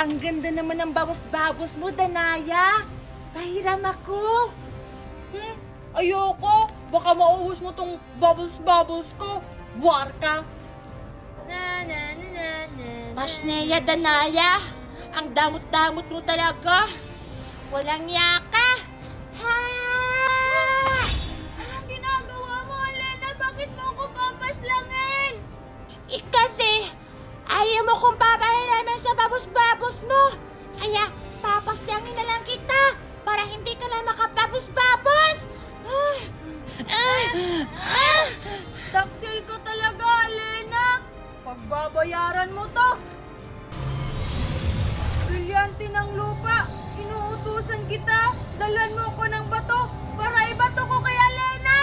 Ang ganda naman ng babos-babos mo, Danaya. Pahiram ako. Ayoko. Baka mauhos mo tong bubbles ko. Buwar ka. Pasneya, Danaya. Ang damot-damot mo talaga. Walang yaka. Ha! Anong ginagawa mo, Alena? Bakit mo ako papaslangin? Kasi ayaw mo kong papahiramin sa babos-babos mo. Kaya papaslangin na lang kita para hindi ka na makapabos-babos. Taksil ka talaga, Alena. Pagbabayaran mo to. Brilyante ng lupa. Inuutusan kita. Dalan mo ko ng bato para ibato ko kay Alena.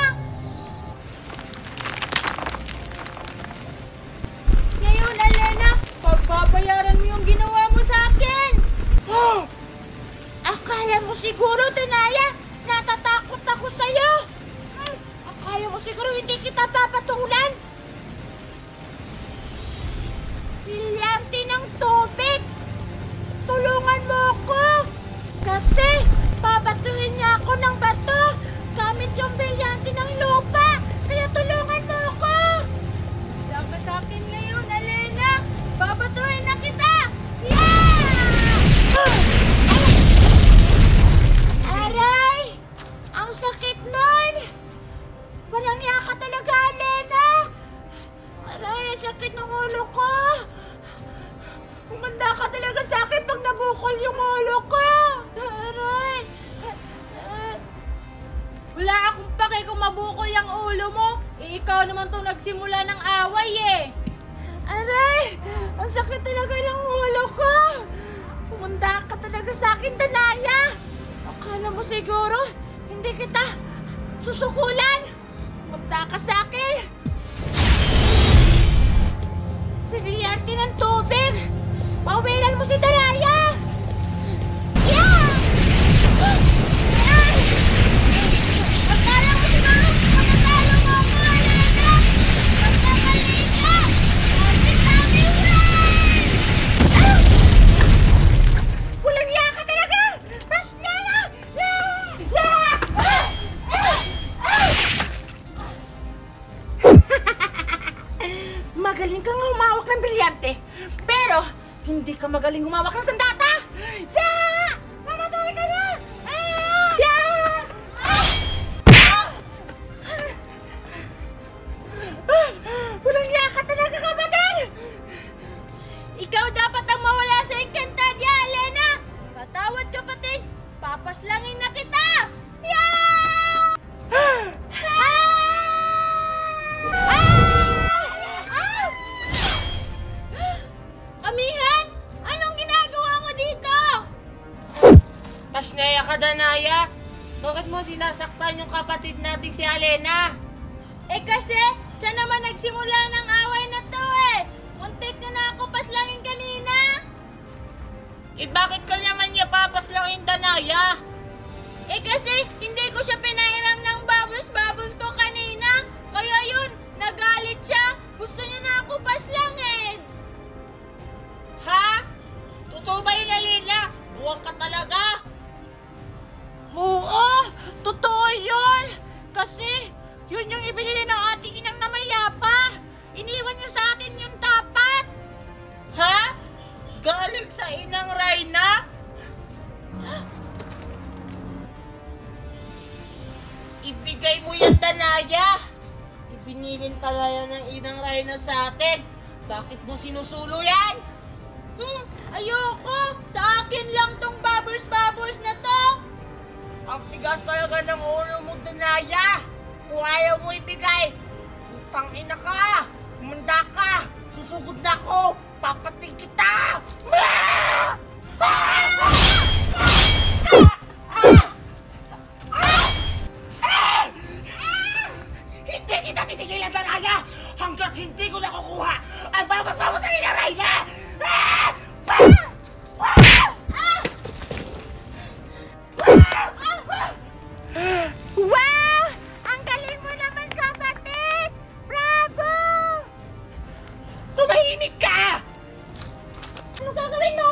Ngayon, Alena, pagbabayaran mo yung ginawa mo sa akin. Akala mo siguro, Danaya, natatakot ako sa'yo. Akala mo siguro hindi kita papatulan. Brilyante ng tubig. Tulungan mo ako. Kasi babatuhin niya ako ng bato gamit yung brilyante ng lupa. Kaya tulungan mo ako. Wala ka sa akin ngayon, Alena. Babatuhin na kita. Yeah! Aray! Ang sakit nun! Walang yaka talaga, Alena! Aray, ang sakit ng ulo ko! Umanda ka talaga sa akin pag nabukol yung ulo ko! Aray! Wala akong pake kung mabukol yung ulo mo. Ikaw naman to nagsimula ng away eh. Aray! Ang sakit talaga ng ulo ko! Umanda ka talaga sa akin, Danaya! Akala mo siguro, hindi kita susukulan! Umanda ka sa akin! Brilyante ng tubig! Pawilan mo si Danaya! Yeah! Akala mo siguro matatalo mo ako, Alena. Magkamali ka. Sabi, Walang yaka talaga! Pasneya! Magaling kang humawak ng brilyante, pero hindi ka magaling humawak ng sandata! Yeah! Mamatay ka na! Yeah! Walang yaka talaga, kapatid! ikaw dapat ang mawala sa Encantadia, Alena. Patawad kapatid. Papaslangin na kita. Yeah! Amihan, anong ginagawa mo dito? Pasneya ka, Danaya! Bakit mo sinasaktan yung kapatid nating si Alena? Kasi siya naman nagsimula ng away na to eh. Muntik na ako paslangin kanina. Bakit ka naman niya papaslangin, Danaya? Kasi hindi ko siya pinairam ng bubbles ko kanina. Kaya yun, nagalit siya. Gusto niya na ako paslangin. Ha? Totoo ba yun, Alena? Buwang ka talaga? Oo, totoo yun! Kasi yun yung ibinili ng ating inang na mayapa. Iniwan niyo sa atin yung dapat. Ha? Galing sa inang Rayna? Ibigay mo yan, Danaya. Ibinilin pala yan ng inang Rayna sa atin. Bakit mo sinusulo yan? Ayoko. Sa akin lang tong bubbles na to. Ang tigas talaga ng ulo mo, Danaya. Kung ayaw mo ibigay, utang ina ka. Umanda ka. Susugod na ako. Papating kita. Hindi kita titigilan, Danaya. Hanggat hindi ko nakukuha ang babas-babas na inaray na. Wow! Ang galing mo naman, kapatid! Bravo! Tumahimik ka! Ano gagawin mo?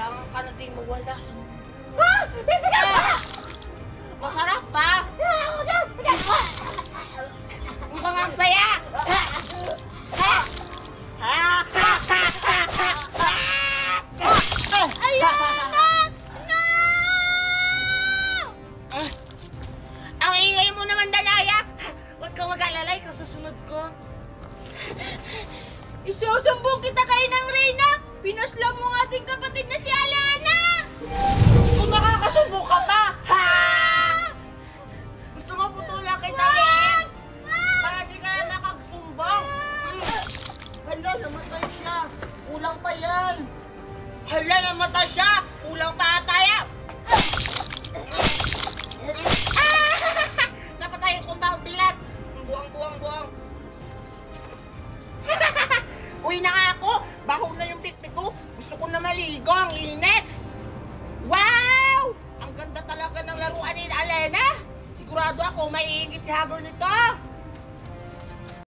Kailangan ka na din mawala sa mundo. Masarap ba? Mukhang ang saya! Ang ingay mo naman, Danaya! Huwag kang mag-alalay ka sa sunod ko. Isusumbong kita kay Nang Reyna! Pinaslang mo ang ating kapatid na si Alana! Kung makakasubo ka pa! Ha! Gusto mo putulan kita eh? Para di ka nakagsumbong. Hala, namatay siya. Kulang pa yan. Hala, namatay siya. Kulang pa ata yan. Napatayin ko ba ang bilat? Buang. Uwi na nga ako. Baho na yung pipi ko. Gusto ko na maligo. Ang init. Wow! Ang ganda talaga ng laruan ni Alena. Sigurado ako maiingit si Hagor nito.